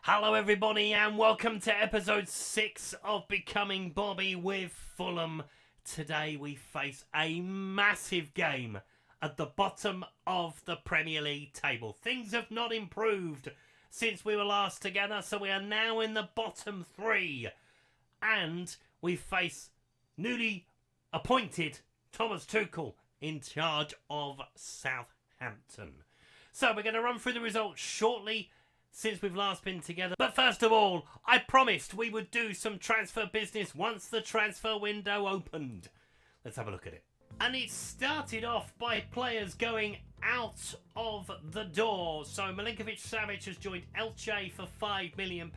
Hello everybody and welcome to episode 6 of Becoming Bobby with Fulham. Today we face a massive game at the bottom of the Premier League table. Things have not improved since we were last together, so we are now in the bottom 3. And we face newly appointed Thomas Tuchel in charge of Southampton. So we're going to run through the results shortly since we've last been together. But first of all, I promised we would do some transfer business once the transfer window opened. Let's have a look at it. And it started off by players going out of the door. So Milinkovic-Savic has joined Elche for £5 million.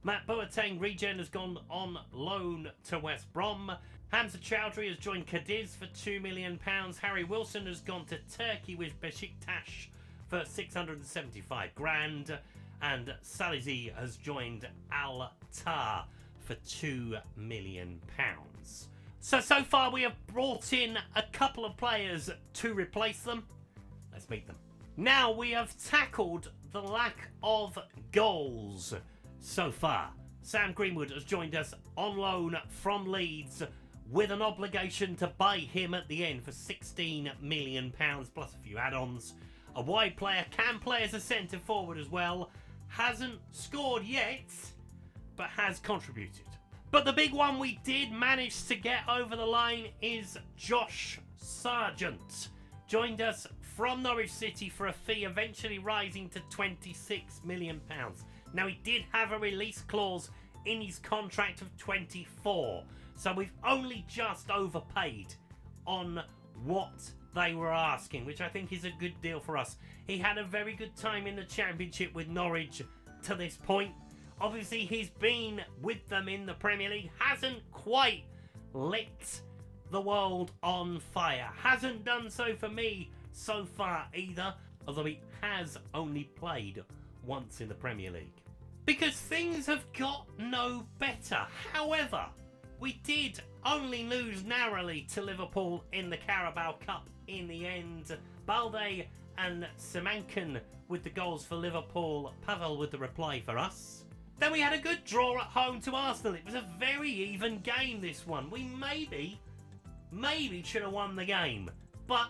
Matt Boateng regen has gone on loan to West Brom. Hamza Chowdhury has joined Cadiz for £2 million. Harry Wilson has gone to Turkey with Besiktas for 675 grand, and Salizi has joined Al-Tar for £2 million. So far we have brought in a couple of players to replace them. Let's meet them. Now we have tackled the lack of goals so far. Sam Greenwood has joined us on loan from Leeds with an obligation to buy him at the end for £16 million plus a few add-ons. A wide player can play as a centre forward as well. Hasn't scored yet, but has contributed. But the big one we did manage to get over the line is Josh Sargent. Joined us from Norwich City for a fee eventually rising to £26 million. Now he did have a release clause in his contract of 24. So we've only just overpaid on what they were asking, which I think is a good deal for us. He had a very good time in the Championship with Norwich to this point. Obviously, he's been with them in the Premier League. Hasn't quite lit the world on fire. Hasn't done so for me so far either, although he has only played once in the Premier League. Because things have got no better. However, we did only lose narrowly to Liverpool in the Carabao Cup in the end. Balde and Semankan with the goals for Liverpool. Pavel with the reply for us. Then we had a good draw at home to Arsenal. It was a very even game, this one. We maybe should have won the game, but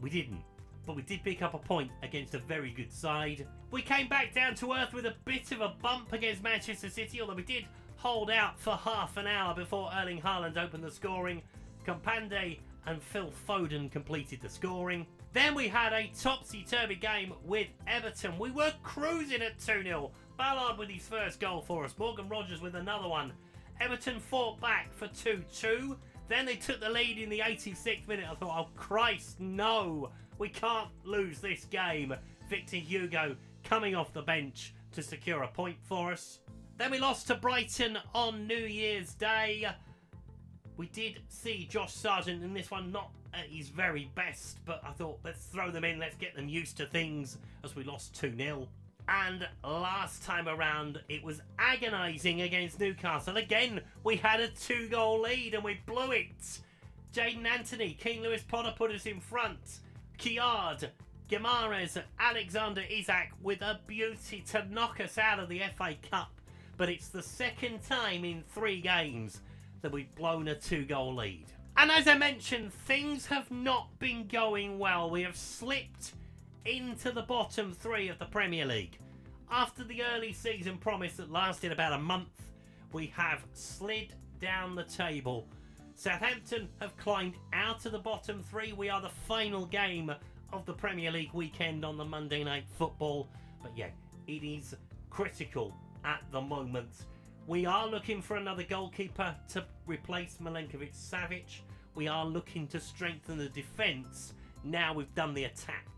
we didn't. But we did pick up a point against a very good side. We came back down to earth with a bit of a bump against Manchester City, although we did hold out for half an hour before Erling Haaland opened the scoring. Kompande and Phil Foden completed the scoring. Then we had a topsy-turvy game with Everton. We were cruising at 2-0. Ballard with his first goal for us. Morgan Rogers with another one. Everton fought back for 2-2. Then they took the lead in the 86th minute. I thought, oh Christ, no. We can't lose this game. Victor Hugo coming off the bench to secure a point for us. Then we lost to Brighton on New Year's Day. We did see Josh Sargent in this one, not at his very best, but I thought, let's throw them in, let's get them used to things as we lost 2-0. And last time around, it was agonising against Newcastle. Again, we had a 2-goal lead and we blew it. Jaden Anthony, King Lewis Potter put us in front. Kiard, Guimaraes, Alexander Isak with a beauty to knock us out of the FA Cup. But it's the second time in 3 games that we've blown a 2-goal lead. And as I mentioned, things have not been going well. We have slipped into the bottom 3 of the Premier League. After the early season promise that lasted about a month, we have slid down the table. Southampton have climbed out of the bottom 3. We are the final game of the Premier League weekend on the Monday Night Football. But yeah, it is critical at the moment. We are looking for another goalkeeper to replace Milinkovic-Savic. We are looking to strengthen the defence now we've done the attack.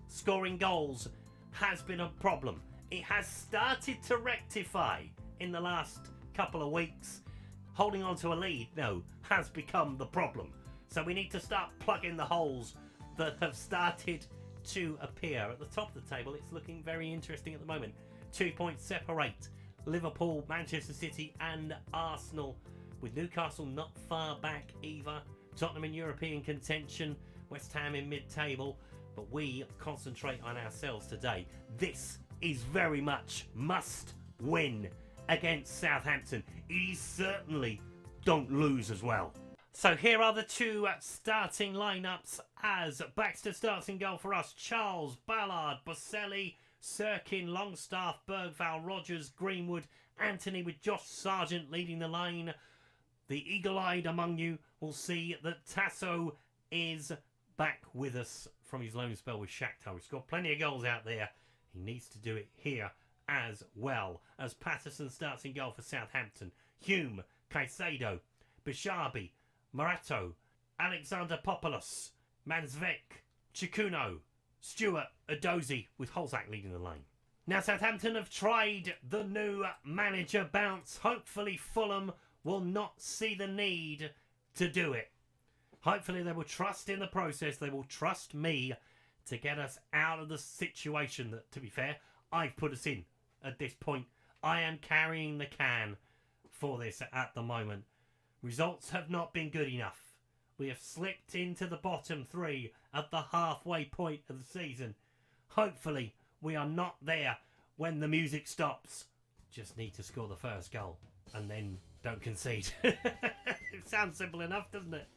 Scoring goals has been a problem. It has started to rectify in the last couple of weeks. Holding on to a lead, no, has become the problem. So we need to start plugging the holes that have started to appear. At the top of the table, it's looking very interesting at the moment. 2 points separate Liverpool, Manchester City and Arsenal, with Newcastle not far back either. Tottenham in European contention, West Ham in mid-table, but we concentrate on ourselves today. This is very much must win against Southampton. It is certainly don't lose as well. So here are the two starting lineups as Baxter starts in goal for us. Charles, Ballard, Boselli, Sirkin, Longstaff, Bergvall, Rogers, Greenwood, Anthony with Josh Sargent leading the line. The eagle-eyed among you will see that Tasso is back with us from his loan spell with Shakhtar. He's got plenty of goals out there. He needs to do it here as well. As Patterson starts in goal for Southampton. Hume, Caicedo, Bishabi, Morato, Alexander Popoulos, Manzvek, Chikuno, Stewart, Adozi with Holzak leading the line. Now Southampton have tried the new manager bounce. Hopefully Fulham will not see the need to do it. Hopefully they will trust in the process. They will trust me to get us out of the situation that, to be fair, I've put us in at this point. I am carrying the can for this at the moment. Results have not been good enough. We have slipped into the bottom three at the halfway point of the season. Hopefully we are not there when the music stops. Just need to score the first goal and then don't concede. It sounds simple enough, doesn't it?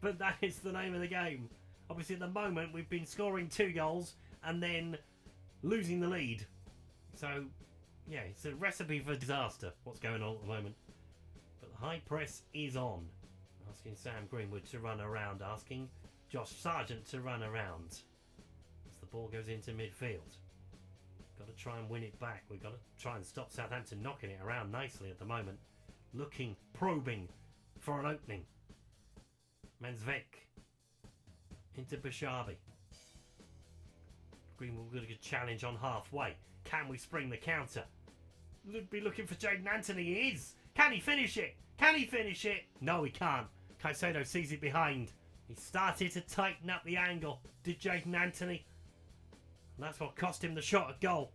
But that is the name of the game. Obviously at the moment we've been scoring 2 goals and then losing the lead. So yeah, it's a recipe for disaster what's going on at the moment. But the high press is on. Asking Sam Greenwood to run around. Asking Josh Sargent to run around. As the ball goes into midfield. Got to try and win it back. We've got to try and stop Southampton knocking it around nicely at the moment. Looking, probing for an opening. Manzvek into Bishabi. Greenwood got a good challenge on halfway. Can we spring the counter? Be looking for Jaden Anthony. He is. Can he finish it? Can he finish it? No, he can't. Caicedo sees it behind. He started to tighten up the angle. Did Jaden Anthony? And that's what cost him the shot at goal.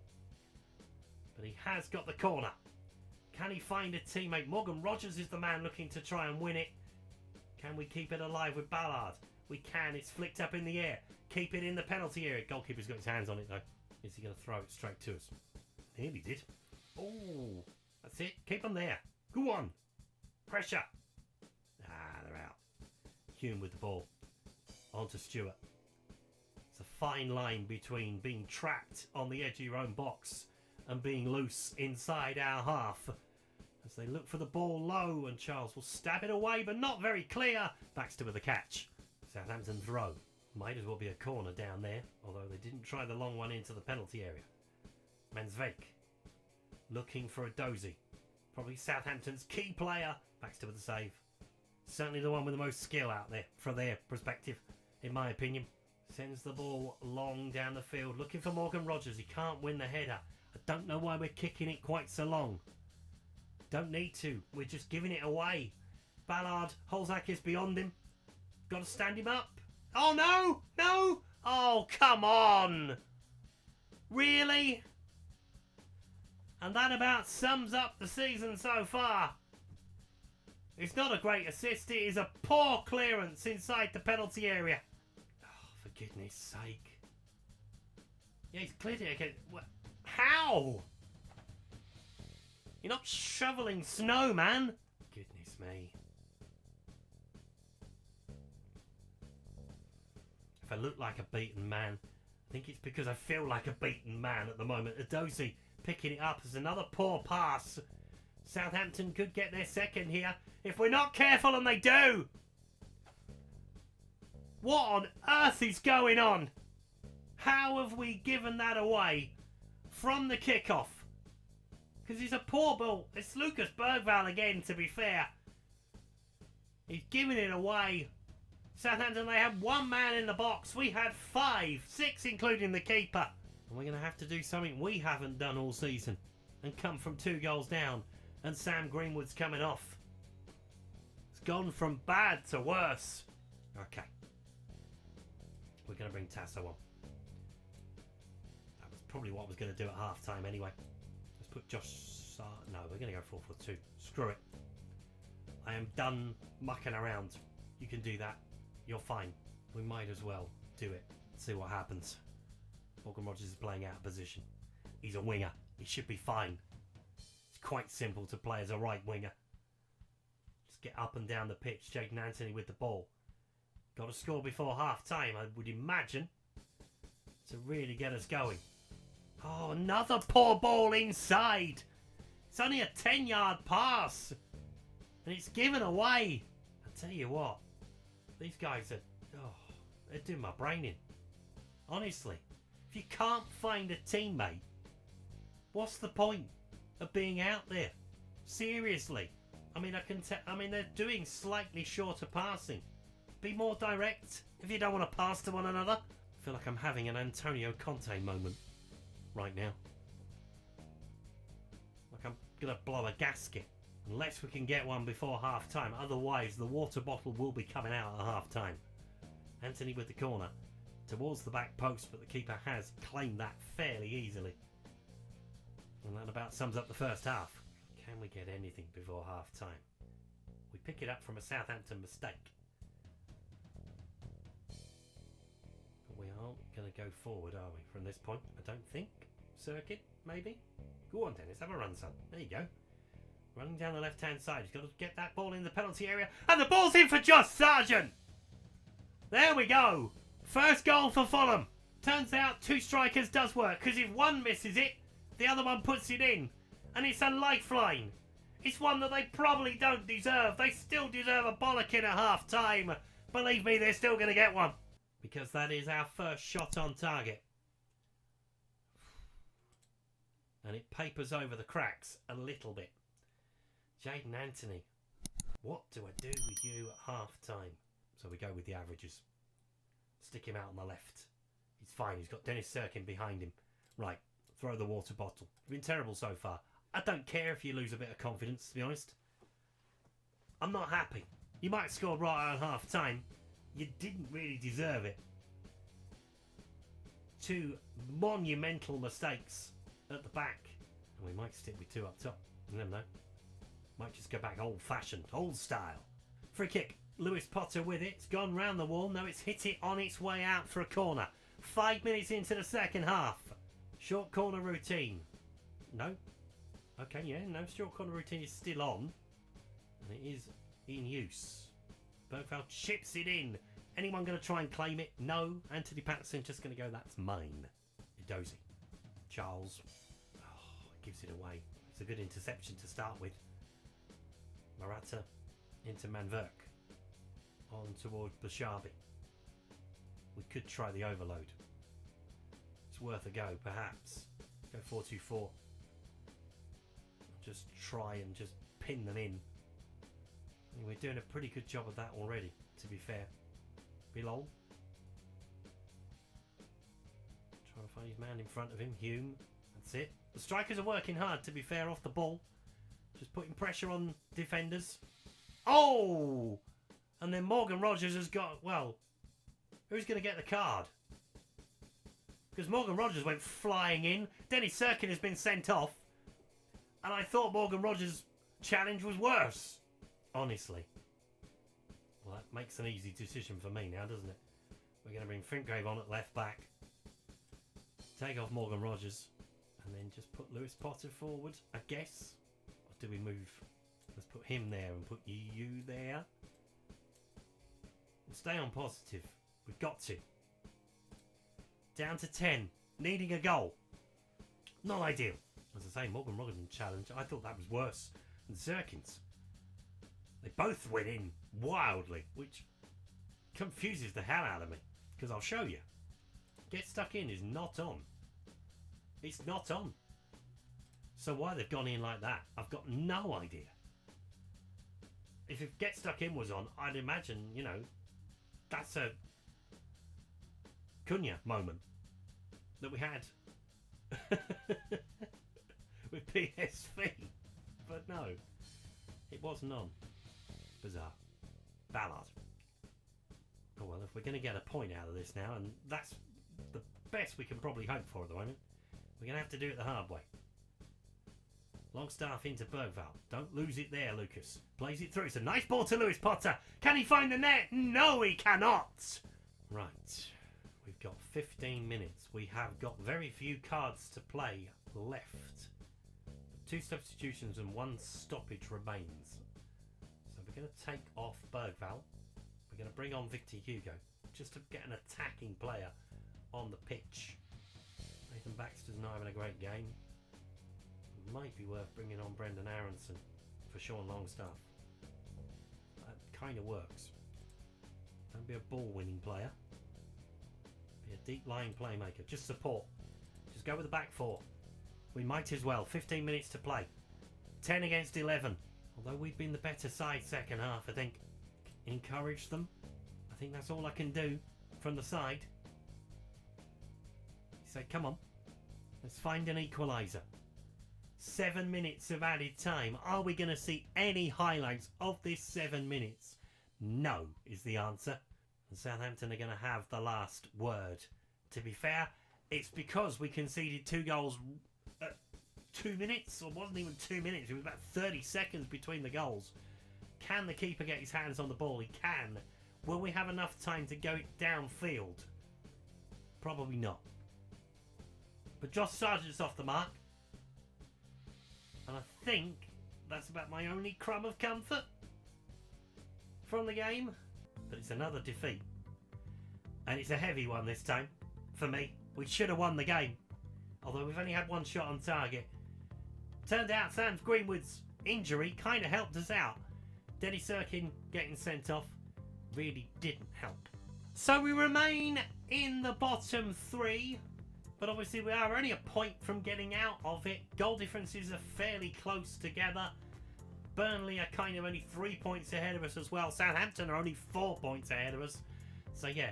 But he has got the corner. Can he find a teammate? Morgan Rogers is the man looking to try and win it. Can we keep it alive with Ballard? We can. It's flicked up in the air. Keep it in the penalty area. Goalkeeper's got his hands on it though. Is he going to throw it straight to us? Nearly did. Oh, that's it. Keep them there. Go on. Pressure. Ah, they're out. Hume with the ball. On to Stewart. It's a fine line between being trapped on the edge of your own box and being loose inside our half. As they look for the ball low and Charles will stab it away but not very clear. Baxter with the catch. Southampton throw. Might as well be a corner down there, although they didn't try the long one into the penalty area. Manzvek looking for a Dozy. Probably Southampton's key player. Baxter with the save. Certainly the one with the most skill out there from their perspective, in my opinion. Sends the ball long down the field, looking for Morgan Rogers. He can't win the header. I don't know why we're kicking it quite so long. Don't need to. We're just giving it away. Ballard, Holzak is beyond him. Got to stand him up. Oh no! No! Oh, come on! Really? And that about sums up the season so far. It's not a great assist. It is a poor clearance inside the penalty area. Oh, for goodness sake. Yeah, he's cleared it again. How? You're not shoveling snow, man. Goodness me. If I look like a beaten man, I think it's because I feel like a beaten man at the moment. Adozi picking it up as another poor pass. Southampton could get their second here if we're not careful, and they do. What on earth is going on? How have we given that away from the kickoff? Because it's a poor ball. It's Lucas Bergvall again, to be fair. He's giving it away. Southampton, they had 1 man in the box. We had 5, 6 including the keeper. And we're going to have to do something we haven't done all season and come from 2 goals down. And Sam Greenwood's coming off. It's gone from bad to worse. Okay. We're going to bring Tasso on. That was probably what I was going to do at half time anyway. Let's put Josh... No, we're going to go 4-4-2. Screw it. I am done mucking around. You can do that. You're fine. We might as well do it. See what happens. Morgan Rogers is playing out of position. He's a winger. He should be fine. It's quite simple to play as a right winger. Just get up and down the pitch. Jaden Anthony with the ball. Got to score before half-time, I would imagine, to really get us going. Oh, another poor ball inside. It's only a 10-yard pass. And it's given away. I tell you what, these guys are, they're doing my brain in. Honestly, if you can't find a teammate, what's the point of being out there? Seriously. I mean, they're doing slightly shorter passing. Be more direct if you don't want to pass to one another. I feel like I'm having an Antonio Conte moment right now. Like I'm going to blow a gasket. Unless we can get one before half-time. Otherwise, the water bottle will be coming out at half-time. Anthony with the corner. Towards the back post, but the keeper has claimed that fairly easily. And that about sums up the first half. Can we get anything before half-time? We pick it up from a Southampton mistake. But we aren't going to go forward, are we, from this point? I don't think. Circuit, maybe? Go on, Dennis, have a run, son. There you go. Running down the left-hand side. He's got to get that ball in the penalty area. And the ball's in for Josh Sargent! There we go. First goal for Fulham. Turns out two strikers does work, because if one misses it, the other one puts it in. And it's a lifeline. It's one that they probably don't deserve. They still deserve a bollocking at half-time. Believe me, they're still going to get one. Because that is our first shot on target. And it papers over the cracks a little bit. Jaden Anthony. What do I do with you at half-time? So we go with the averages. Stick him out on the left. He's fine. He's got Dennis Serkin behind him. Right. Throw the water bottle. It's been terrible so far. I don't care if you lose a bit of confidence, to be honest. I'm not happy. You might have scored right on half-time. You didn't really deserve it. Two monumental mistakes at the back. And we might stick with two up top. You never know. Might just go back old-fashioned, old style. Free kick. Lewis Potter with it. It's gone round the wall. No, it's hit it on its way out for a corner. 5 minutes into the second half. Short corner routine. No. Okay, yeah, no. Short corner routine is still on. And it is in use. Bergveld chips it in. Anyone going to try and claim it? No. Anthony Patterson just going to go, that's mine. Edozie. Charles. Oh, gives it away. It's a good interception to start with. Morata into Manverk. On towards Bashabi. We could try the overload. It's worth a go, perhaps. Go 4-2-4. Just try and just pin them in. I mean, we're doing a pretty good job of that already, to be fair. Bilal. Trying to find his man in front of him. Hume. That's it. The strikers are working hard, to be fair, off the ball. Just putting pressure on defenders. Oh! And then Morgan Rogers has got, well, who's going to get the card? Because Morgan Rogers went flying in. Dennis Serkin has been sent off. And I thought Morgan Rogers' challenge was worse. Honestly. Well, that makes an easy decision for me now, doesn't it? We're going to bring Finkgrave on at left back. Take off Morgan Rogers. And then just put Lewis Potter forward, I guess. Or do we move? Let's put him there and put you there. And stay on positive. We've got to. Down to 10. Needing a goal. Not ideal. As I say, Morgan Rogers' challenge, I thought that was worse than Serkin's. They both went in wildly, which confuses the hell out of me. Because I'll show you. Get stuck in is not on. It's not on. So why they've gone in like that, I've got no idea. If Get Stuck In was on, I'd imagine, you know, that's a Cunha moment that we had with PSV. But no, it wasn't on. Bizarre. Ballard. Oh well, if we're going to get a point out of this now, and that's the best we can probably hope for at the moment, we're going to have to do it the hard way. Longstaff into Bergveld. Don't lose it there, Lucas. Plays it through. It's a nice ball to Lewis Potter. Can he find the net? No, he cannot. Right. We've got 15 minutes. We have got very few cards to play left. 2 substitutions and 1 stoppage remains. So we're going to take off Bergvall. We're going to bring on Victor Hugo just to get an attacking player on the pitch. Nathan Baxter's not having a great game. It might be worth bringing on Brendan Aronson for Sean Longstaff. That kind of works. Don't be a ball-winning player. Be a deep-lying playmaker. Just support. Just go with the back 4. We might as well. 15 minutes to play. 10 against 11. Although we've been the better side second half, I think. Encourage them. I think that's all I can do from the side. You say, come on. Let's find an equaliser. 7 minutes of added time. Are we going to see any highlights of this 7 minutes? No, is the answer. And Southampton are going to have the last word. To be fair, it's because we conceded 2 goals at 2 minutes, or wasn't even 2 minutes. It was about 30 seconds between the goals. Can the keeper get his hands on the ball? He can. Will we have enough time to go it downfield? Probably not. But Josh Sargent's off the mark. And I think that's about my only crumb of comfort from the game. But it's another defeat. And it's a heavy one this time. For me. We should have won the game. Although we've only had 1 shot on target. Turned out Sam Greenwood's injury kind of helped us out. Denny Serkin getting sent off really didn't help. So we remain in the bottom 3. But obviously we are only a point from getting out of it. Goal differences are fairly close together. Burnley are kind of only 3 points ahead of us as well. Southampton are only 4 points ahead of us. So yeah,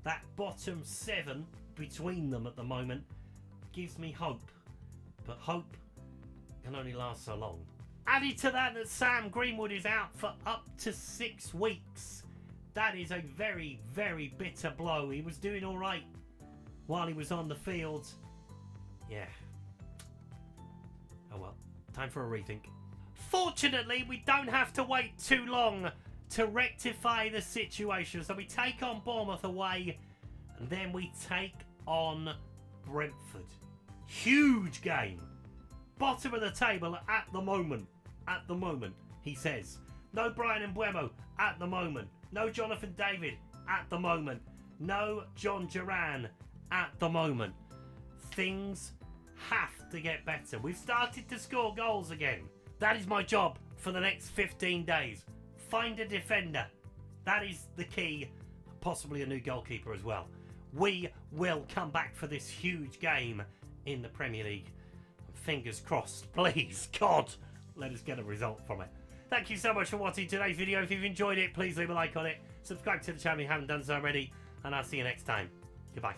that bottom 7 between them at the moment gives me hope. But hope can only last so long. Added to that Sam Greenwood is out for up to 6 weeks. That is a very, very bitter blow. He was doing all right while he was on the field. Yeah. Oh well. Time for a rethink. Fortunately, we don't have to wait too long to rectify the situation. So we take on Bournemouth away, and then we take on Brentford. Huge game. Bottom of the table at the moment. At the moment, he says. No Brian Mbeumo at the moment. No Jonathan David at the moment. No John Duran at the moment. Things have to get better. We've started to score goals again. That is my job for the next 15 days. Find a defender. That is the key. Possibly a new goalkeeper as well. We will come back for this huge game in the Premier League. Fingers crossed. Please, God, let us get a result from it. Thank you so much for watching today's video. If you've enjoyed it, please leave a like on it. Subscribe to the channel if you haven't done so already. And I'll see you next time. Goodbye.